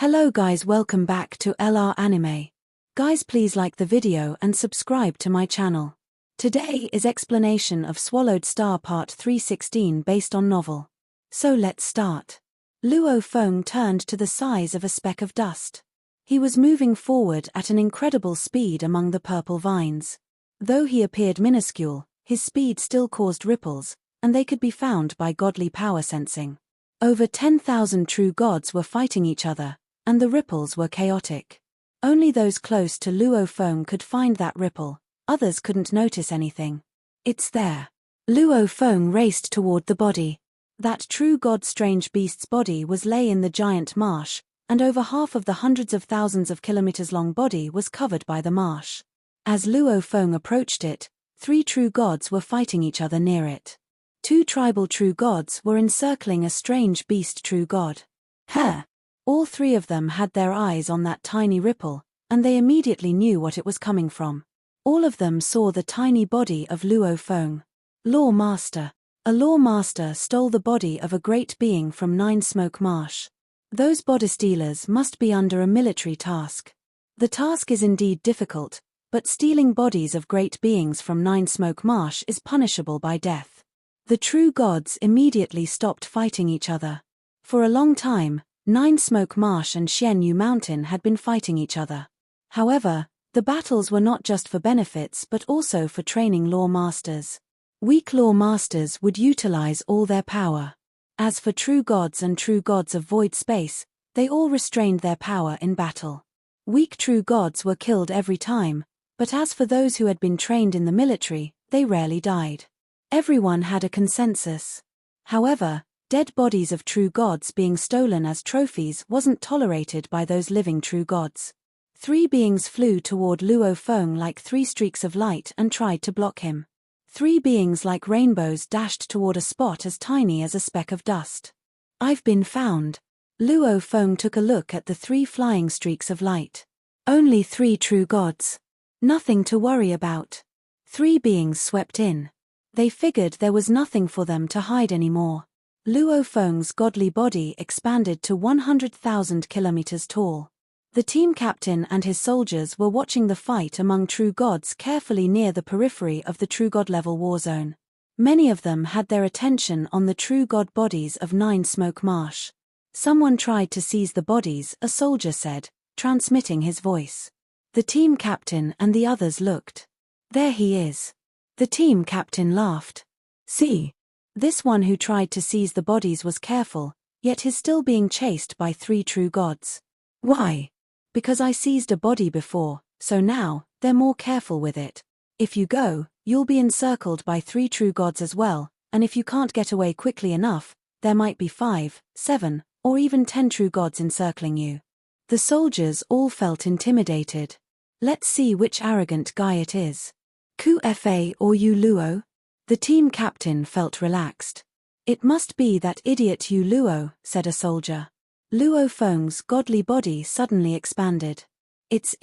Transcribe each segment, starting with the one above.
Hello guys, welcome back to LR Anime. Guys, please like the video and subscribe to my channel. Today is explanation of Swallowed Star Part 316 based on novel. So let's start. Luo Feng turned to the size of a speck of dust. He was moving forward at an incredible speed among the purple vines. Though he appeared minuscule, his speed still caused ripples, and they could be found by godly power sensing. Over 10,000 true gods were fighting each other, and the ripples were chaotic. Only those close to Luo Feng could find that ripple, others couldn't notice anything. It's there. Luo Feng raced toward the body. That true god strange beast's body was lay in the giant marsh, and over half of the hundreds of thousands of kilometers long body was covered by the marsh. As Luo Feng approached it, 3 true gods were fighting each other near it. 2 tribal true gods were encircling a strange beast true god. All 3 of them had their eyes on that tiny ripple, and they immediately knew what it was coming from. All of them saw the tiny body of Luo Feng. Law Master. A Law Master stole the body of a great being from Nine Smoke Marsh. Those body stealers must be under a military task. The task is indeed difficult, but stealing bodies of great beings from Nine Smoke Marsh is punishable by death. The true gods immediately stopped fighting each other. For a long time, Nine Smoke Marsh and Xianyu Mountain had been fighting each other. However, the battles were not just for benefits but also for training law masters. Weak law masters would utilize all their power. As for true gods and true gods of void space, they all restrained their power in battle. Weak true gods were killed every time, but as for those who had been trained in the military, they rarely died. Everyone had a consensus. However, dead bodies of true gods being stolen as trophies wasn't tolerated by those living true gods. 3 beings flew toward Luo Feng like 3 streaks of light and tried to block him. 3 beings like rainbows dashed toward a spot as tiny as a speck of dust. I've been found. Luo Feng took a look at the 3 flying streaks of light. Only 3 true gods. Nothing to worry about. 3 beings swept in. They figured there was nothing for them to hide anymore. Luo Feng's godly body expanded to 100,000 kilometers tall. The team captain and his soldiers were watching the fight among true gods carefully near the periphery of the true god level war zone. Many of them had their attention on the true god bodies of Nine Smoke Marsh. Someone tried to seize the bodies, a soldier said, transmitting his voice. The team captain and the others looked. There he is. The team captain laughed. See? This one who tried to seize the bodies was careful, yet is still being chased by 3 true gods. Why? Because I seized a body before, so now, they're more careful with it. If you go, you'll be encircled by 3 true gods as well, and if you can't get away quickly enough, there might be 5, 7, or even 10 true gods encircling you. The soldiers all felt intimidated. Let's see which arrogant guy it is. Fa or you Luo? The team captain felt relaxed. It must be that idiot you Luo, said a soldier. Luo Feng's godly body suddenly expanded. It's,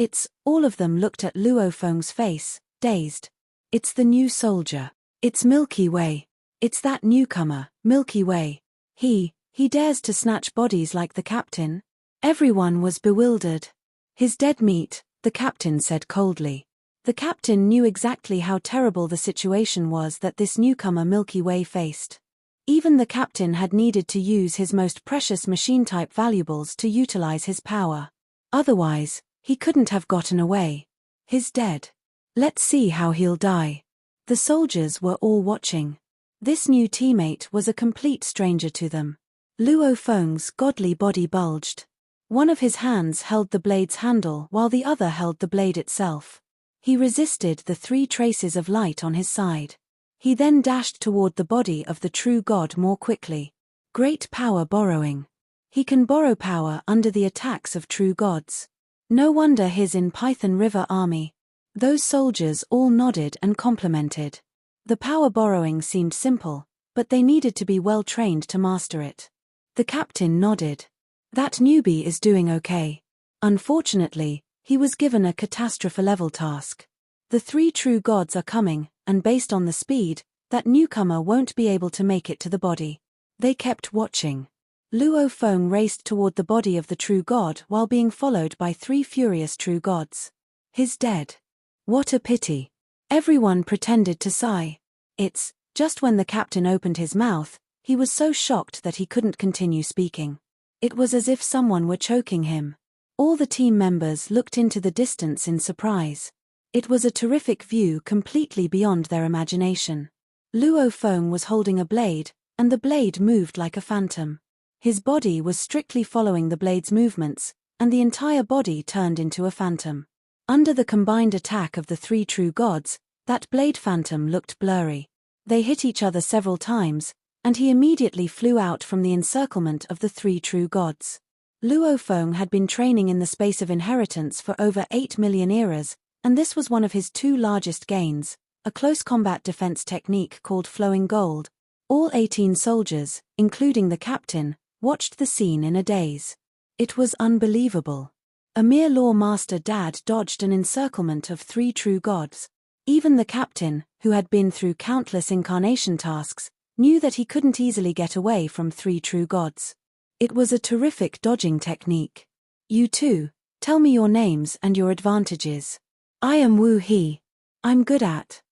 all of them looked at Luo Feng's face, dazed. It's the new soldier. It's Milky Way. It's that newcomer, Milky Way. He dares to snatch bodies like the captain? Everyone was bewildered. His dead meat, the captain said coldly. The captain knew exactly how terrible the situation was that this newcomer Milky Way faced. Even the captain had needed to use his most precious machine-type valuables to utilize his power. Otherwise, he couldn't have gotten away. He's dead. Let's see how he'll die. The soldiers were all watching. This new teammate was a complete stranger to them. Luo Feng's godly body bulged. One of his hands held the blade's handle while the other held the blade itself. He resisted the 3 traces of light on his side. He then dashed toward the body of the true god more quickly. Great power borrowing. He can borrow power under the attacks of true gods. No wonder he's in Python River Army. Those soldiers all nodded and complimented. The power borrowing seemed simple, but they needed to be well trained to master it. The captain nodded. That newbie is doing okay. Unfortunately, he was given a catastrophe-level task. The 3 true gods are coming, and based on the speed, that newcomer won't be able to make it to the body. They kept watching. Luo Feng raced toward the body of the true god while being followed by 3 furious true gods. He's dead. What a pity. Everyone pretended to sigh. It's just when the captain opened his mouth, he was so shocked that he couldn't continue speaking. It was as if someone were choking him. All the team members looked into the distance in surprise. It was a terrific view completely beyond their imagination. Luo Feng was holding a blade, and the blade moved like a phantom. His body was strictly following the blade's movements, and the entire body turned into a phantom. Under the combined attack of the 3 true gods, that blade phantom looked blurry. They hit each other several times, and he immediately flew out from the encirclement of the 3 true gods. Luo Feng had been training in the space of inheritance for over 8 million eras, and this was one of his 2 largest gains, a close combat defense technique called flowing gold. All 18 soldiers, including the captain, watched the scene in a daze. It was unbelievable. A mere law master dad dodged an encirclement of 3 true gods. Even the captain, who had been through countless incarnation tasks, knew that he couldn't easily get away from 3 true gods. It was a terrific dodging technique. You two, tell me your names and your advantages. I am Wu He. I'm good at.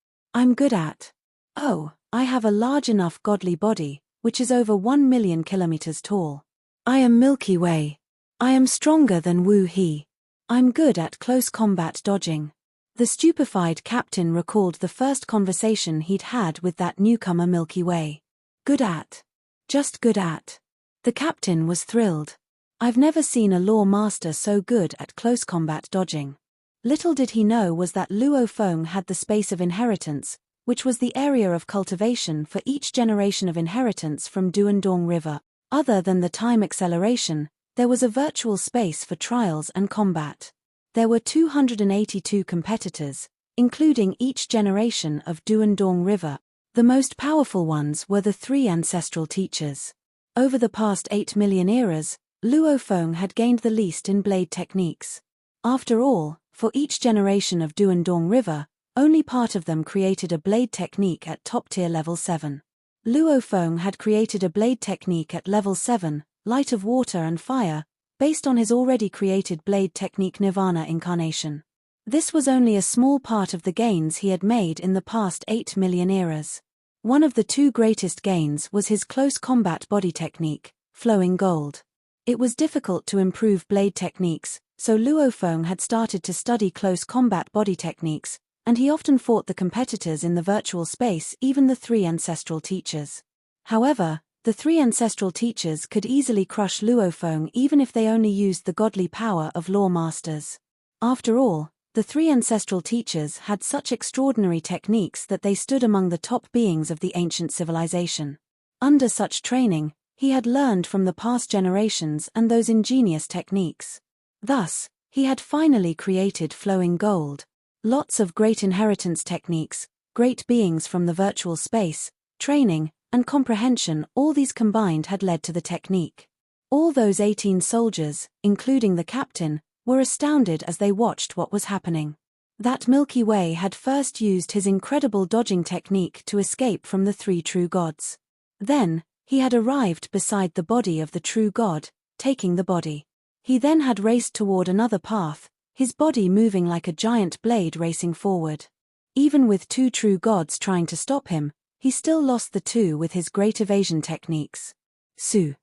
Oh, I have a large enough godly body, which is over 1 million kilometers tall. I am Milky Way. I am stronger than Wu He. I'm good at close combat dodging. The stupefied captain recalled the first conversation he'd had with that newcomer Milky Way. Good at. Just good at. The captain was thrilled. I've never seen a law master so good at close combat dodging. Little did he know was that Luo Feng had the space of inheritance, which was the area of cultivation for each generation of inheritance from Duandong River. Other than the time acceleration, there was a virtual space for trials and combat. There were 282 competitors, including each generation of Duandong River. The most powerful ones were the 3 ancestral teachers. Over the past 8 million eras, Luo Feng had gained the least in blade techniques. After all, for each generation of Duandong River, only part of them created a blade technique at top-tier level 7. Luo Feng had created a blade technique at level 7, Light of Water and Fire, based on his already created blade technique Nirvana incarnation. This was only a small part of the gains he had made in the past 8 million eras. One of the 2 greatest gains was his close combat body technique, flowing gold. It was difficult to improve blade techniques, so Luo Feng had started to study close combat body techniques, and he often fought the competitors in the virtual space, even the 3 ancestral teachers. However, the 3 ancestral teachers could easily crush Luo Feng even if they only used the godly power of law masters. After all, the 3 ancestral teachers had such extraordinary techniques that they stood among the top beings of the ancient civilization. Under such training, he had learned from the past generations and those ingenious techniques. Thus, he had finally created flowing gold. Lots of great inheritance techniques, great beings from the virtual space, training, and comprehension, all these combined had led to the technique. All those 18 soldiers, including the captain, were astounded as they watched what was happening. That Milky Way had first used his incredible dodging technique to escape from the 3 true gods. Then, he had arrived beside the body of the true god, taking the body. He then had raced toward another path, his body moving like a giant blade racing forward. Even with 2 true gods trying to stop him, he still lost the 2 with his great evasion techniques. Su.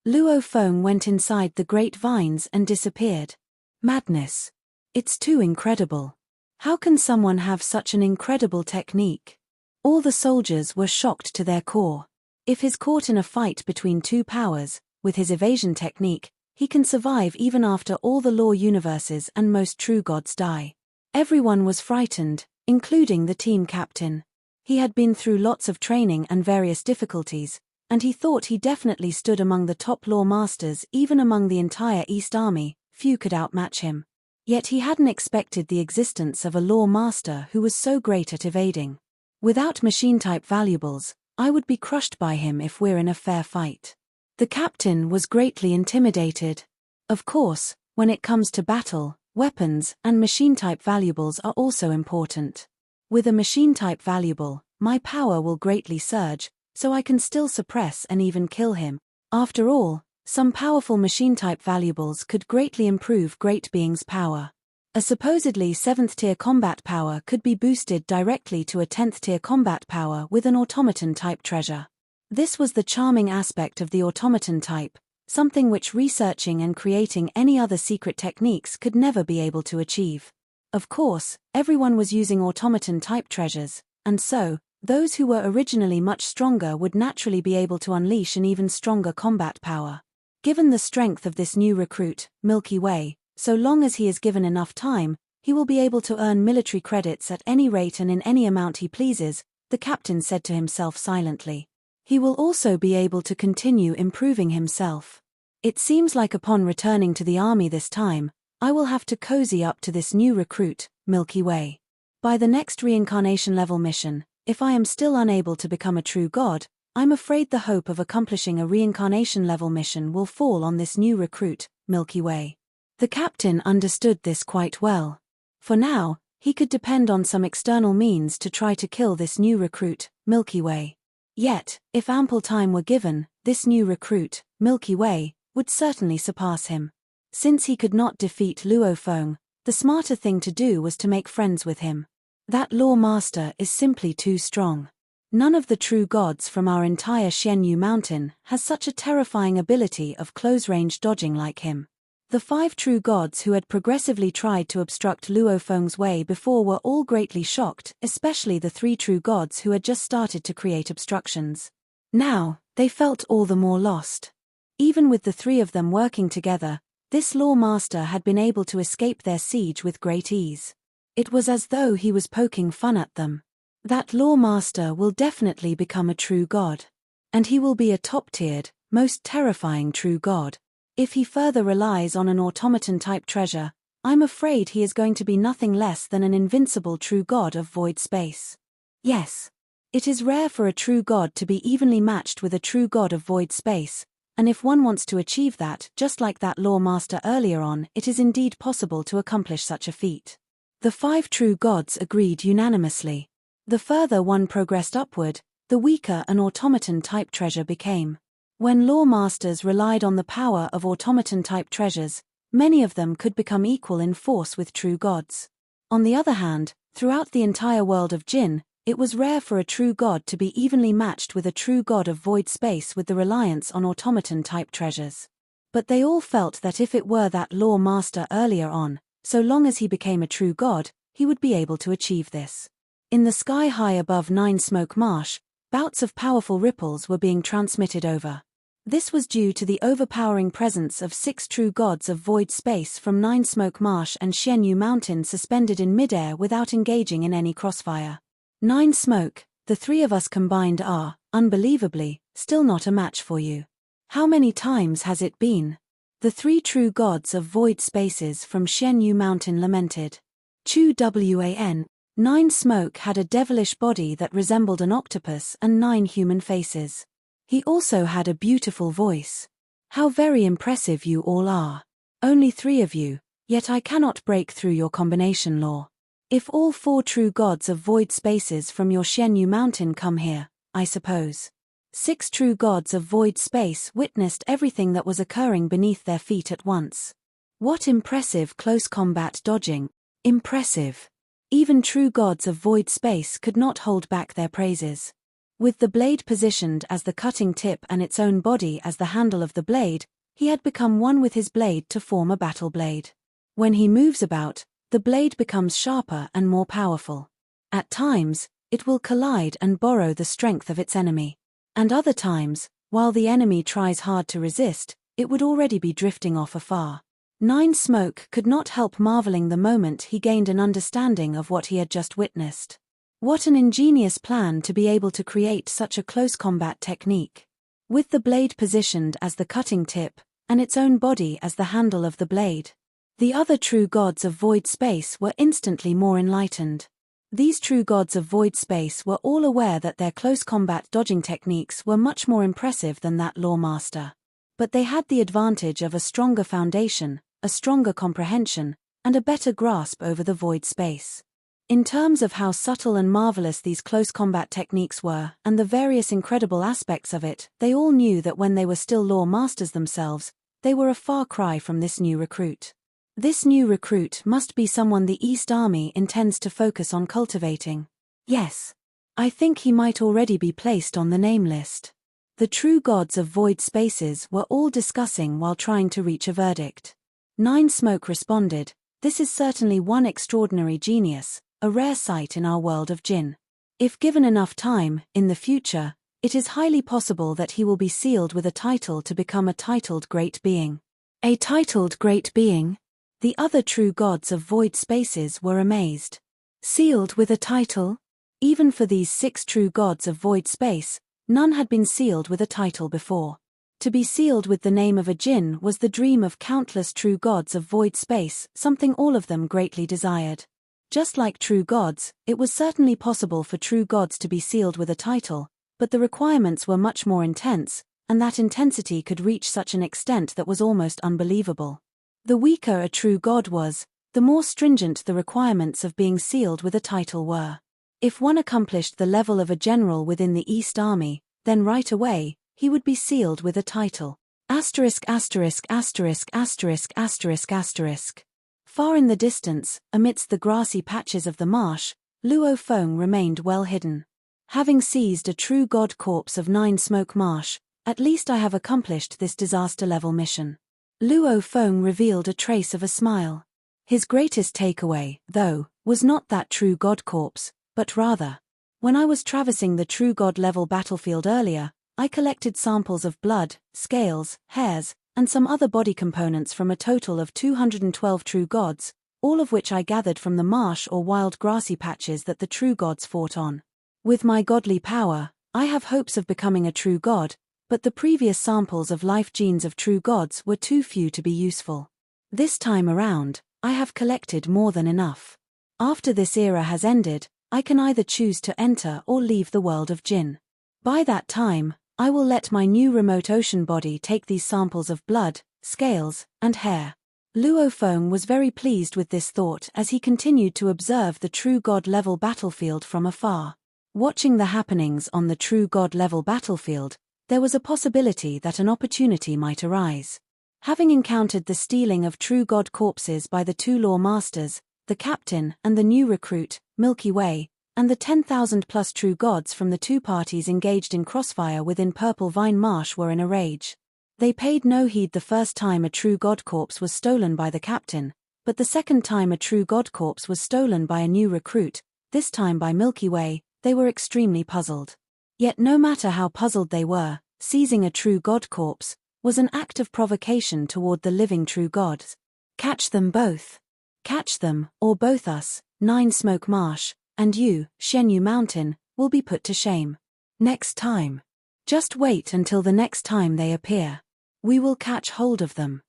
Luo Feng went inside the great vines and disappeared. Madness. It's too incredible. How can someone have such an incredible technique? All the soldiers were shocked to their core. If he's caught in a fight between 2 powers, with his evasion technique, he can survive even after all the law universes and most true gods die. Everyone was frightened, including the team captain. He had been through lots of training and various difficulties, and he thought he definitely stood among the top law masters. Even among the entire East Army, few could outmatch him. Yet he hadn't expected the existence of a law master who was so great at evading. Without machine-type valuables, I would be crushed by him if we're in a fair fight. The captain was greatly intimidated. Of course, when it comes to battle, weapons and machine-type valuables are also important. With a machine-type valuable, my power will greatly surge, so I can still suppress and even kill him. After all, some powerful machine-type valuables could greatly improve Great Being's power. A supposedly 7th-tier combat power could be boosted directly to a 10th-tier combat power with an automaton-type treasure. This was the charming aspect of the automaton type, something which researching and creating any other secret techniques could never be able to achieve. Of course, everyone was using automaton-type treasures, and so, those who were originally much stronger would naturally be able to unleash an even stronger combat power. Given the strength of this new recruit, Milky Way, so long as he is given enough time, he will be able to earn military credits at any rate and in any amount he pleases, the captain said to himself silently. He will also be able to continue improving himself. It seems like upon returning to the army this time, I will have to cozy up to this new recruit, Milky Way. By the next reincarnation level mission, if I am still unable to become a true god, I'm afraid the hope of accomplishing a reincarnation level mission will fall on this new recruit, Milky Way. The captain understood this quite well. For now, he could depend on some external means to try to kill this new recruit, Milky Way. Yet, if ample time were given, this new recruit, Milky Way, would certainly surpass him. Since he could not defeat Luo Feng, the smarter thing to do was to make friends with him. That law master is simply too strong. None of the true gods from our entire Xianyu mountain has such a terrifying ability of close-range dodging like him. The 5 true gods who had progressively tried to obstruct Luo Feng's way before were all greatly shocked, especially the 3 true gods who had just started to create obstructions. Now, they felt all the more lost. Even with the 3 of them working together, this law master had been able to escape their siege with great ease. It was as though he was poking fun at them. That law master will definitely become a true god. And he will be a top-tiered, most terrifying true god. If he further relies on an automaton-type treasure, I'm afraid he is going to be nothing less than an invincible true god of void space. Yes. It is rare for a true god to be evenly matched with a true god of void space, and if one wants to achieve that, just like that law master earlier on, it is indeed possible to accomplish such a feat. The 5 true gods agreed unanimously. The further one progressed upward, the weaker an automaton-type treasure became. When law masters relied on the power of automaton-type treasures, many of them could become equal in force with true gods. On the other hand, throughout the entire world of Jin, it was rare for a true god to be evenly matched with a true god of void space with the reliance on automaton-type treasures. But they all felt that if it were that law master earlier on, so long as he became a true god, he would be able to achieve this. In the sky high above Nine Smoke Marsh, bouts of powerful ripples were being transmitted over. This was due to the overpowering presence of 6 true gods of void space from Nine Smoke Marsh and Xianyu Mountain suspended in midair without engaging in any crossfire. Nine Smoke, the 3 of us combined are, unbelievably, still not a match for you. How many times has it been? The 3 true gods of void spaces from Xianyu Mountain lamented. Chu Wan, Nine Smoke had a devilish body that resembled an octopus and 9 human faces. He also had a beautiful voice. How very impressive you all are. Only 3 of you, yet I cannot break through your combination law. If all 4 true gods of void spaces from your Xianyu Mountain come here, I suppose. 6 true gods of void space witnessed everything that was occurring beneath their feet at once. What impressive close combat dodging. Impressive. Even true gods of void space could not hold back their praises. With the blade positioned as the cutting tip and its own body as the handle of the blade, he had become one with his blade to form a battle blade. When he moves about, the blade becomes sharper and more powerful. At times, it will collide and borrow the strength of its enemy. And other times, while the enemy tries hard to resist, it would already be drifting off afar. Nine Smoke could not help marveling the moment he gained an understanding of what he had just witnessed. What an ingenious plan to be able to create such a close combat technique. With the blade positioned as the cutting tip, and its own body as the handle of the blade. The other true gods of void space were instantly more enlightened. These true gods of void space were all aware that their close combat dodging techniques were much more impressive than that law master. But they had the advantage of a stronger foundation, a stronger comprehension, and a better grasp over the void space. In terms of how subtle and marvelous these close combat techniques were, and the various incredible aspects of it, they all knew that when they were still law masters themselves, they were a far cry from this new recruit. This new recruit must be someone the East Army intends to focus on cultivating. Yes. I think he might already be placed on the name list. The true gods of void spaces were all discussing while trying to reach a verdict. Nine Smoke responded, "This is certainly one extraordinary genius, a rare sight in our world of Jinn. If given enough time, in the future, it is highly possible that he will be sealed with a title to become a titled great being." A titled great being? The other true gods of void spaces were amazed. Sealed with a title? Even for these 6 true gods of void space, none had been sealed with a title before. To be sealed with the name of a Jinn was the dream of countless true gods of void space, something all of them greatly desired. Just like true gods, it was certainly possible for true gods to be sealed with a title, but the requirements were much more intense, and that intensity could reach such an extent that was almost unbelievable. The weaker a true god was, the more stringent the requirements of being sealed with a title were. If one accomplished the level of a general within the East Army, then right away, he would be sealed with a title. Asterisk asterisk asterisk asterisk asterisk asterisk. Far in the distance, amidst the grassy patches of the marsh, Luo Feng remained well hidden. Having seized a true god corpse of 9 Smoke Marsh, at least I have accomplished this disaster-level mission. Luo Feng revealed a trace of a smile. His greatest takeaway, though, was not that true god corpse, but rather, when I was traversing the true god level battlefield earlier, I collected samples of blood, scales, hairs, and some other body components from a total of 212 true gods, all of which I gathered from the marsh or wild grassy patches that the true gods fought on. With my godly power, I have hopes of becoming a true god, but the previous samples of life genes of true gods were too few to be useful. This time around, I have collected more than enough. After this era has ended, I can either choose to enter or leave the world of Jinn. By that time, I will let my new remote ocean body take these samples of blood, scales, and hair. Luo Feng was very pleased with this thought as he continued to observe the true god level battlefield from afar. Watching the happenings on the true god level battlefield, there was a possibility that an opportunity might arise. Having encountered the stealing of true god corpses by the 2 law masters, the captain and the new recruit, Milky Way, and the 10,000+ true gods from the 2 parties engaged in crossfire within Purple Vine Marsh were in a rage. They paid no heed the first time a true god corpse was stolen by the captain, but the second time a true god corpse was stolen by a new recruit, this time by Milky Way, they were extremely puzzled. Yet no matter how puzzled they were, seizing a true god corpse was an act of provocation toward the living true gods. Catch them both. Catch them, or both us, 9 Smoke Marsh, and you, Shenyu Mountain, will be put to shame. Next time. Just wait until the next time they appear. We will catch hold of them.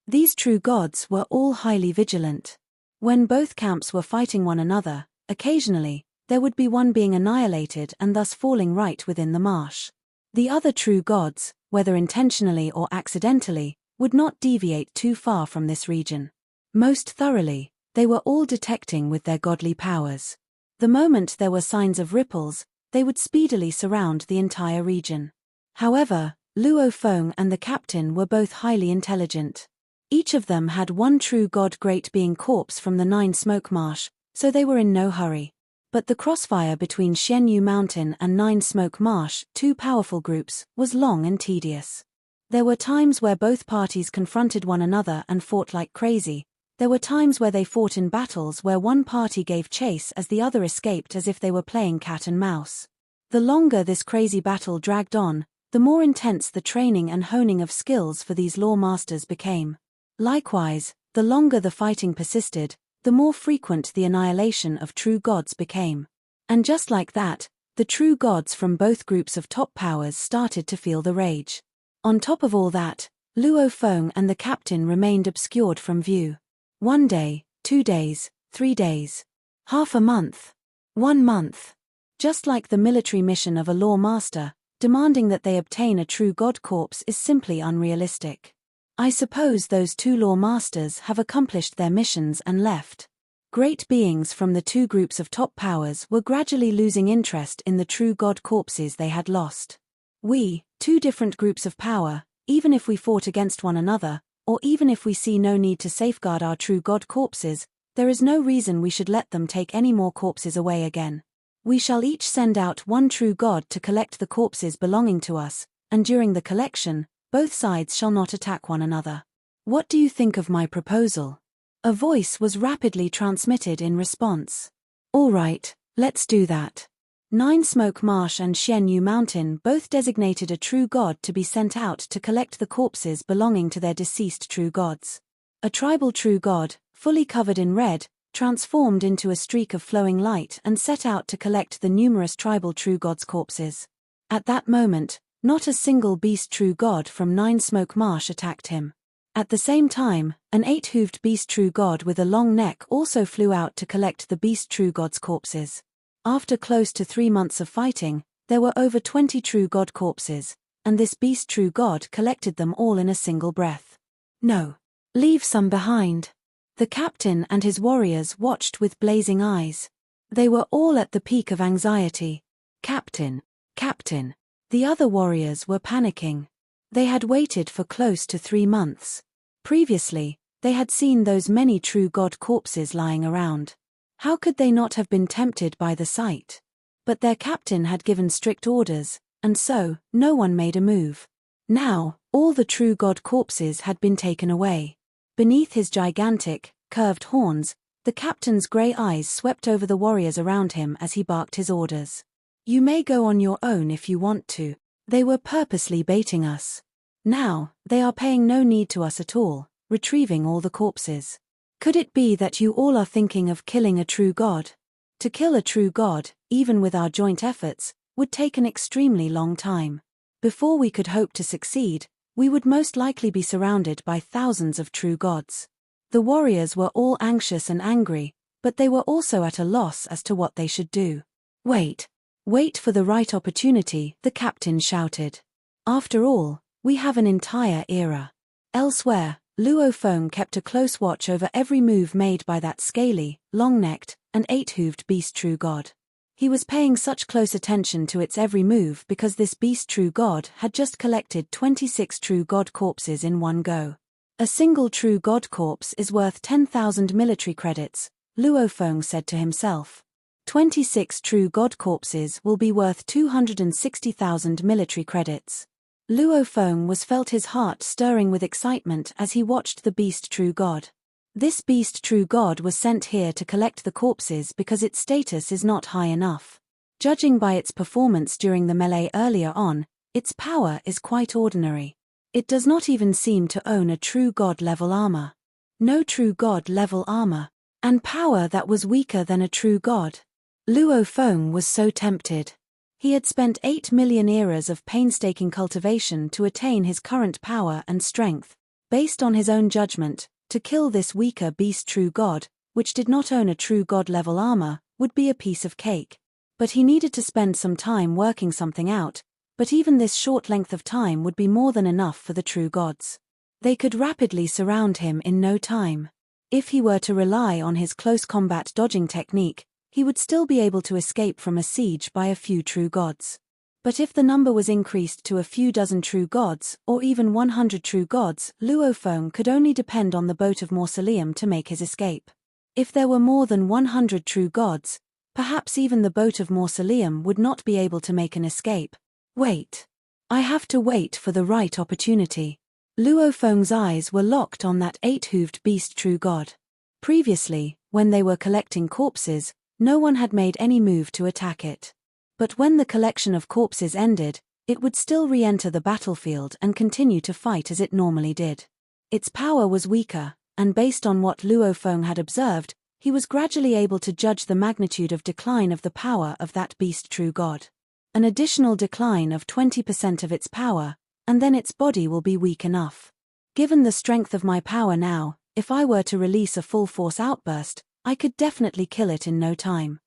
These true gods were all highly vigilant. When both camps were fighting one another, occasionally, there would be one being annihilated and thus falling right within the marsh. The other true gods, whether intentionally or accidentally, would not deviate too far from this region. Most thoroughly, they were all detecting with their godly powers. The moment there were signs of ripples, they would speedily surround the entire region. However, Luo Feng and the captain were both highly intelligent. Each of them had 1 true god great being corpse from the 9 Smoke Marsh, so they were in no hurry. But the crossfire between Shenyu Mountain and 9 Smoke Marsh, 2 powerful groups, was long and tedious. There were times where both parties confronted one another and fought like crazy. There were times where they fought in battles where one party gave chase as the other escaped as if they were playing cat and mouse. The longer this crazy battle dragged on, the more intense the training and honing of skills for these law masters became. Likewise, the longer the fighting persisted, the more frequent the annihilation of true gods became. And just like that, the true gods from both groups of top powers started to feel the rage. On top of all that, Luo Feng and the captain remained obscured from view. 1 day, 2 days, 3 days. Half a month. 1 month. Just like the military mission of a law master, demanding that they obtain a true god corpse is simply unrealistic. I suppose those 2 law masters have accomplished their missions and left. Great beings from the two groups of top powers were gradually losing interest in the true god corpses they had lost. We, two different groups of power, even if we fought against one another, or even if we see no need to safeguard our true god corpses, there is no reason we should let them take any more corpses away again. We shall each send out one true god to collect the corpses belonging to us, and during the collection, both sides shall not attack one another. What do you think of my proposal? A voice was rapidly transmitted in response. All right, let's do that. Nine Smoke Marsh and Xianyu Mountain both designated a true god to be sent out to collect the corpses belonging to their deceased true gods. A tribal true god, fully covered in red, transformed into a streak of flowing light and set out to collect the numerous tribal true gods' corpses. At that moment, not a single beast true god from Nine Smoke Marsh attacked him. At the same time, an 8-hooved beast true god with a long neck also flew out to collect the beast true god's corpses. After close to 3 months of fighting, there were over 20 true god corpses, and this beast true god collected them all in a single breath. No. Leave some behind. The captain and his warriors watched with blazing eyes. They were all at the peak of anxiety. Captain, Captain. The other warriors were panicking. They had waited for close to 3 months. Previously, they had seen those many true god corpses lying around. How could they not have been tempted by the sight? But their captain had given strict orders, and so, no one made a move. Now, all the true god corpses had been taken away. Beneath his gigantic, curved horns, the captain's grey eyes swept over the warriors around him as he barked his orders. You may go on your own if you want to. They were purposely baiting us. Now, they are paying no need to us at all, retrieving all the corpses. Could it be that you all are thinking of killing a true god? To kill a true god, even with our joint efforts, would take an extremely long time. Before we could hope to succeed, we would most likely be surrounded by thousands of true gods. The warriors were all anxious and angry, but they were also at a loss as to what they should do. Wait. Wait for the right opportunity, the captain shouted. After all, we have an entire era. Elsewhere, Luo Feng kept a close watch over every move made by that scaly, long-necked, and 8-hooved beast true god. He was paying such close attention to its every move because this beast true god had just collected 26 true god corpses in one go. A single true god corpse is worth 10,000 military credits, Luo Feng said to himself. 26 true god corpses will be worth 260,000 military credits. Luo Feng felt his heart stirring with excitement as he watched the beast true god. This beast true god was sent here to collect the corpses because its status is not high enough. Judging by its performance during the melee earlier on, its power is quite ordinary. It does not even seem to own a true god level armor. No true god level armor, and power that was weaker than a true god. Luo Feng was so tempted. He had spent 8 million eras of painstaking cultivation to attain his current power and strength, based on his own judgment. To kill this weaker beast true god, which did not own a true god level armor, would be a piece of cake. But he needed to spend some time working something out, but even this short length of time would be more than enough for the true gods. They could rapidly surround him in no time. If he were to rely on his close combat dodging technique, he would still be able to escape from a siege by a few true gods. But if the number was increased to a few dozen true gods, or even 100 true gods, Luo Feng could only depend on the boat of Mausoleum to make his escape. If there were more than 100 true gods, perhaps even the boat of Mausoleum would not be able to make an escape. Wait. I have to wait for the right opportunity. Luo Feng's eyes were locked on that 8-hooved beast true god. Previously, when they were collecting corpses, no one had made any move to attack it. But when the collection of corpses ended, it would still re-enter the battlefield and continue to fight as it normally did. Its power was weaker, and based on what Luo Feng had observed, he was gradually able to judge the magnitude of decline of the power of that beast true god. An additional decline of 20% of its power, and then its body will be weak enough. Given the strength of my power now, if I were to release a full force outburst, I could definitely kill it in no time.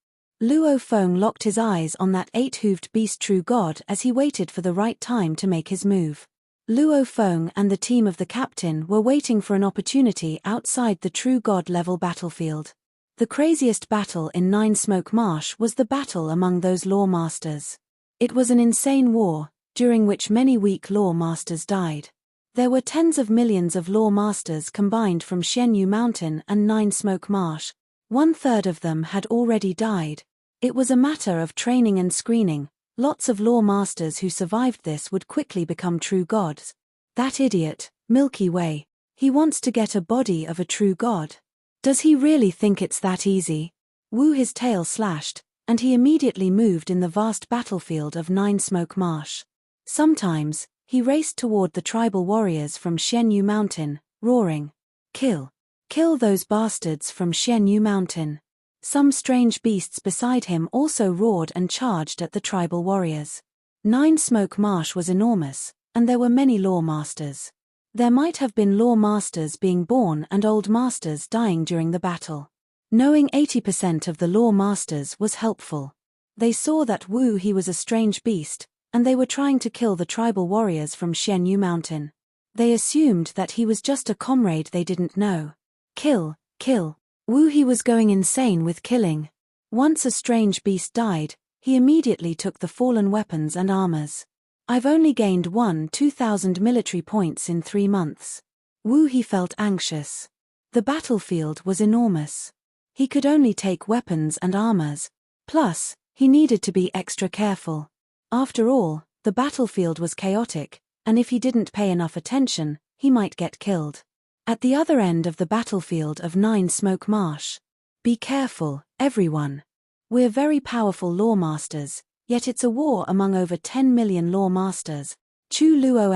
Luo Feng locked his eyes on that 8-hooved beast true god as he waited for the right time to make his move. Luo Feng and the team of the captain were waiting for an opportunity outside the true god level battlefield. The craziest battle in Nine Smoke Marsh was the battle among those law masters. It was an insane war, during which many weak law masters died. There were tens of millions of law masters combined from Xianyu Mountain and Nine Smoke Marsh. 1/3 of them had already died. It was a matter of training and screening. Lots of law masters who survived this would quickly become true gods. That idiot, Milky Way. He wants to get a body of a true god. Does he really think it's that easy? Wu, his tail slashed, and he immediately moved in the vast battlefield of Nine Smoke Marsh. Sometimes, he raced toward the tribal warriors from Xianyu Mountain, roaring, "Kill! Kill those bastards from Xianyu Mountain!" Some strange beasts beside him also roared and charged at the tribal warriors. Nine Smoke Marsh was enormous, and there were many law masters. There might have been law masters being born and old masters dying during the battle. Knowing 80% of the law masters was helpful. They saw that Wu, he was a strange beast, and they were trying to kill the tribal warriors from Xianyu Mountain. They assumed that he was just a comrade they didn't know. Kill, kill. Wu, he was going insane with killing. Once a strange beast died, he immediately took the fallen weapons and armors. I've only gained 2,000 military points in 3 months. Wu, he felt anxious. The battlefield was enormous. He could only take weapons and armors. Plus, he needed to be extra careful. After all, the battlefield was chaotic, and if he didn't pay enough attention, he might get killed. At the other end of the battlefield of Nine Smoke Marsh. Be careful, everyone. We're very powerful law masters, yet it's a war among over 10 million law masters. Chu Luo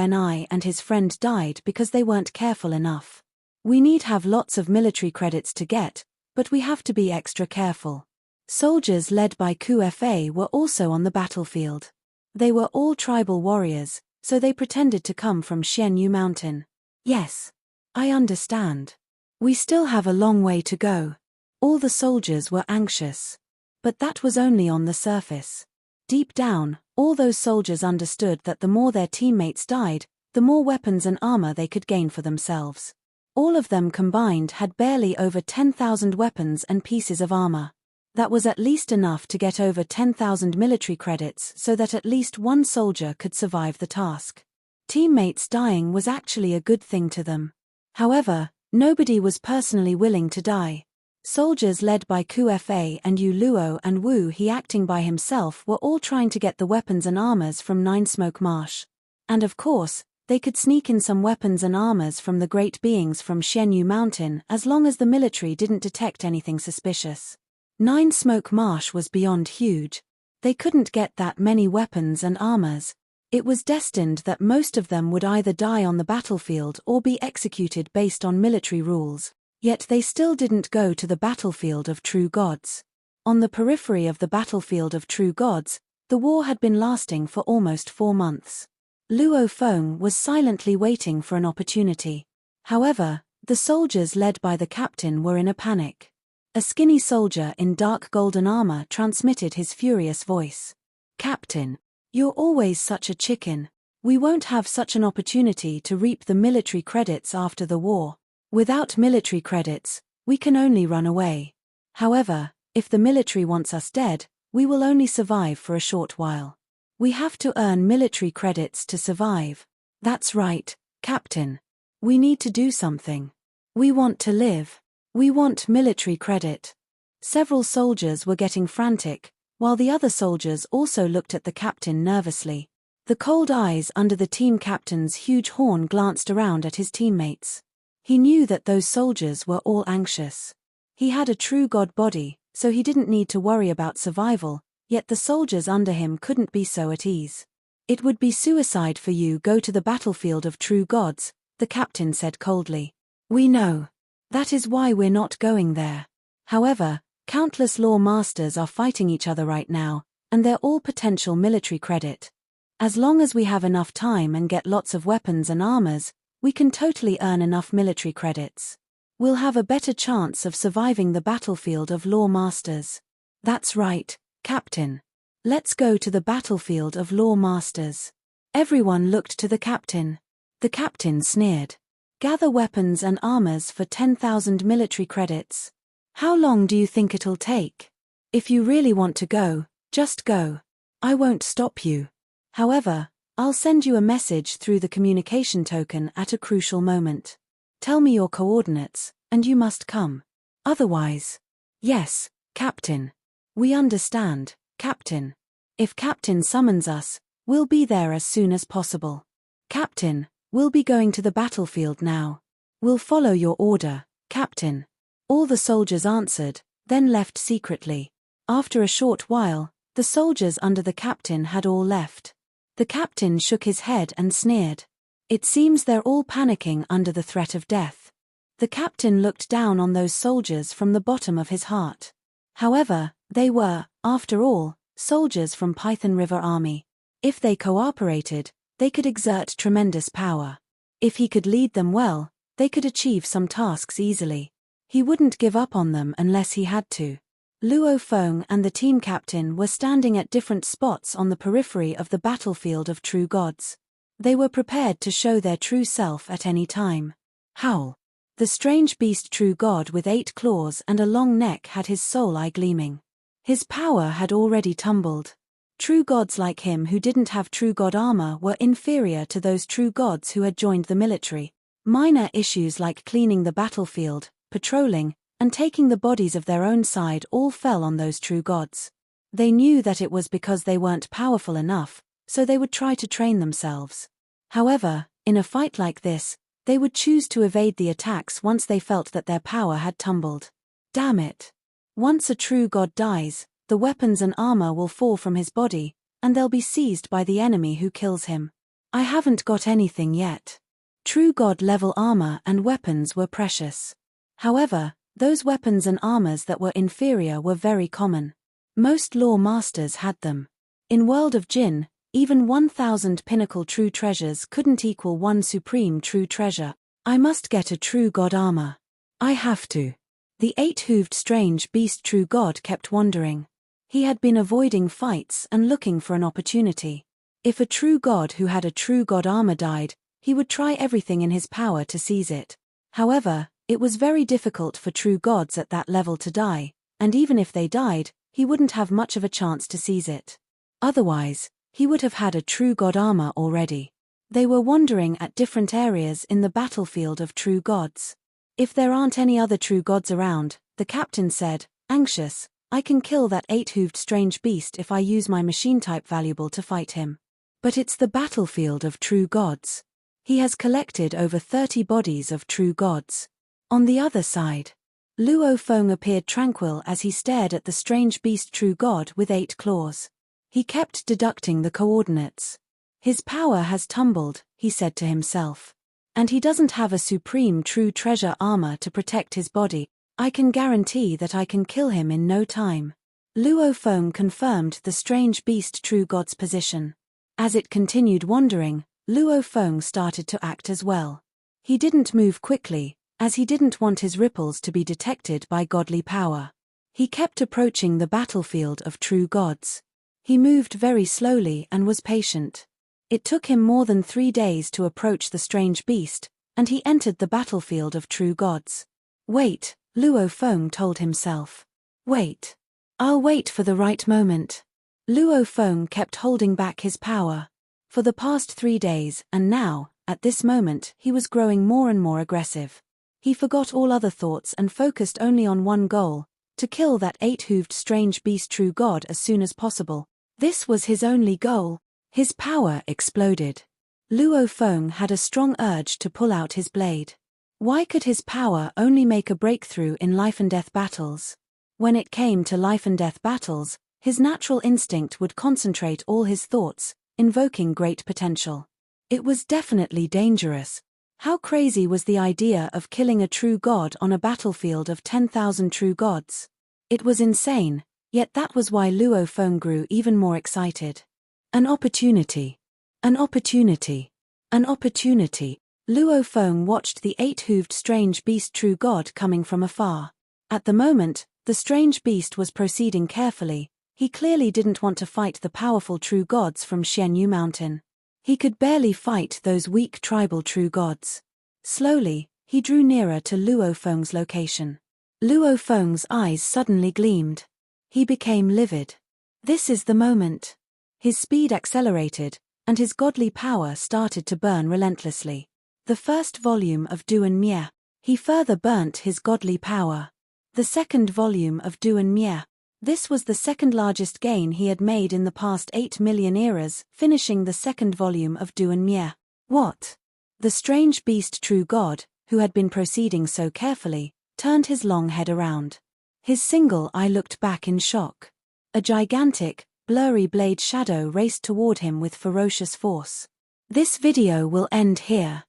and his friend died because they weren't careful enough. We need have lots of military credits to get, but we have to be extra careful. Soldiers led by Ku Fa were also on the battlefield. They were all tribal warriors, so they pretended to come from Xianyu Mountain. Yes. I understand. We still have a long way to go. All the soldiers were anxious. But that was only on the surface. Deep down, all those soldiers understood that the more their teammates died, the more weapons and armor they could gain for themselves. All of them combined had barely over 10,000 weapons and pieces of armor. That was at least enough to get over 10,000 military credits so that at least one soldier could survive the task. Teammates dying was actually a good thing to them. However, nobody was personally willing to die. Soldiers led by Ku Fa and Yu Luo and Wu he acting by himself were all trying to get the weapons and armors from Nine Smoke Marsh. And of course, they could sneak in some weapons and armors from the great beings from Xianyu Mountain as long as the military didn't detect anything suspicious. Nine Smoke Marsh was beyond huge. They couldn't get that many weapons and armors. It was destined that most of them would either die on the battlefield or be executed based on military rules. Yet they still didn't go to the battlefield of true gods. On the periphery of the battlefield of true gods, the war had been lasting for almost 4 months. Luo Feng was silently waiting for an opportunity. However, the soldiers led by the captain were in a panic. A skinny soldier in dark golden armor transmitted his furious voice. "Captain, you're always such a chicken. We won't have such an opportunity to reap the military credits after the war. Without military credits, we can only run away. However, if the military wants us dead, we will only survive for a short while. We have to earn military credits to survive." "That's right, Captain. We need to do something. We want to live. We want military credit." Several soldiers were getting frantic, while the other soldiers also looked at the captain nervously. The cold eyes under the team captain's huge horn glanced around at his teammates. He knew that those soldiers were all anxious. He had a true god body, so he didn't need to worry about survival, yet the soldiers under him couldn't be so at ease. "It would be suicide for you go to the battlefield of true gods," the captain said coldly. "We know. That is why we're not going there. However, countless law masters are fighting each other right now, and they're all potential military credit. As long as we have enough time and get lots of weapons and armors, we can totally earn enough military credits. We'll have a better chance of surviving the battlefield of law masters." "That's right, Captain. Let's go to the battlefield of law masters." Everyone looked to the captain. The captain sneered. "Gather weapons and armors for 10,000 military credits." How long do you think it'll take? If you really want to go, just go. I won't stop you. However, I'll send you a message through the communication token at a crucial moment. Tell me your coordinates, and you must come. Otherwise. Yes, Captain. We understand, Captain. If Captain summons us, we'll be there as soon as possible. Captain, we'll be going to the battlefield now. We'll follow your order, Captain. All the soldiers answered, then left secretly. After a short while, the soldiers under the captain had all left. The captain shook his head and sneered. It seems they're all panicking under the threat of death. The captain looked down on those soldiers from the bottom of his heart. However, they were, after all, soldiers from Python River Army. If they cooperated, they could exert tremendous power. If he could lead them well, they could achieve some tasks easily. He wouldn't give up on them unless he had to. Luo Feng and the team captain were standing at different spots on the periphery of the battlefield of true gods. They were prepared to show their true self at any time. Howl. The strange beast true god with 8 claws and a long neck had his soul eye gleaming. His power had already tumbled. True gods like him who didn't have true god armor were inferior to those true gods who had joined the military. Minor issues like cleaning the battlefield, patrolling, and taking the bodies of their own side all fell on those true gods. They knew that it was because they weren't powerful enough, so they would try to train themselves. However, in a fight like this, they would choose to evade the attacks once they felt that their power had tumbled. Damn it. Once a true god dies, the weapons and armor will fall from his body, and they'll be seized by the enemy who kills him. I haven't got anything yet. True god level armor and weapons were precious. However, those weapons and armors that were inferior were very common. Most law masters had them. In World of Jinn, even 1,000 pinnacle true treasures couldn't equal one supreme true treasure. I must get a true god armor. I have to. The 8-hooved strange beast true god kept wandering. He had been avoiding fights and looking for an opportunity. If a true god who had a true god armor died, he would try everything in his power to seize it. However, it was very difficult for true gods at that level to die, and even if they died, he wouldn't have much of a chance to seize it. Otherwise, he would have had a true god armor already. They were wandering at different areas in the battlefield of true gods. If there aren't any other true gods around, the captain said, anxious, I can kill that 8-hooved strange beast if I use my machine-type valuable to fight him. But it's the battlefield of true gods. He has collected over 30 bodies of true gods. On the other side, Luo Feng appeared tranquil as he stared at the strange beast true god with 8 claws. He kept deducting the coordinates. His power has tumbled, he said to himself. And he doesn't have a supreme true treasure armor to protect his body. I can guarantee that I can kill him in no time. Luo Feng confirmed the strange beast true god's position. As it continued wandering, Luo Feng started to act as well. He didn't move quickly, as he didn't want his ripples to be detected by godly power. He kept approaching the battlefield of true gods. He moved very slowly and was patient. It took him more than 3 days to approach the strange beast, and he entered the battlefield of true gods. Wait, Luo Feng told himself. Wait. I'll wait for the right moment. Luo Feng kept holding back his power. For the past 3 days, and now, at this moment, he was growing more and more aggressive. He forgot all other thoughts and focused only on one goal, to kill that 8-hooved strange beast true god as soon as possible. This was his only goal. His power exploded. Luo Feng had a strong urge to pull out his blade. Why could his power only make a breakthrough in life-and-death battles? When it came to life-and-death battles, his natural instinct would concentrate all his thoughts, invoking great potential. It was definitely dangerous. How crazy was the idea of killing a true god on a battlefield of 10,000 true gods? It was insane, yet that was why Luo Feng grew even more excited. An opportunity. An opportunity. An opportunity. Luo Feng watched the 8-hooved strange beast true god coming from afar. At the moment, the strange beast was proceeding carefully. He clearly didn't want to fight the powerful true gods from Xianyu Mountain. He could barely fight those weak tribal true gods. Slowly, he drew nearer to Luo Feng's location. Luo Feng's eyes suddenly gleamed. He became livid. This is the moment. His speed accelerated, and his godly power started to burn relentlessly. The first volume of Duan Mie. He further burnt his godly power. The second volume of Duan Mie. This was the second largest gain he had made in the past 8 million eras, finishing the second volume of Duan Mie. What? The strange beast true god, who had been proceeding so carefully, turned his long head around. His single eye looked back in shock. A gigantic, blurry blade shadow raced toward him with ferocious force. This video will end here.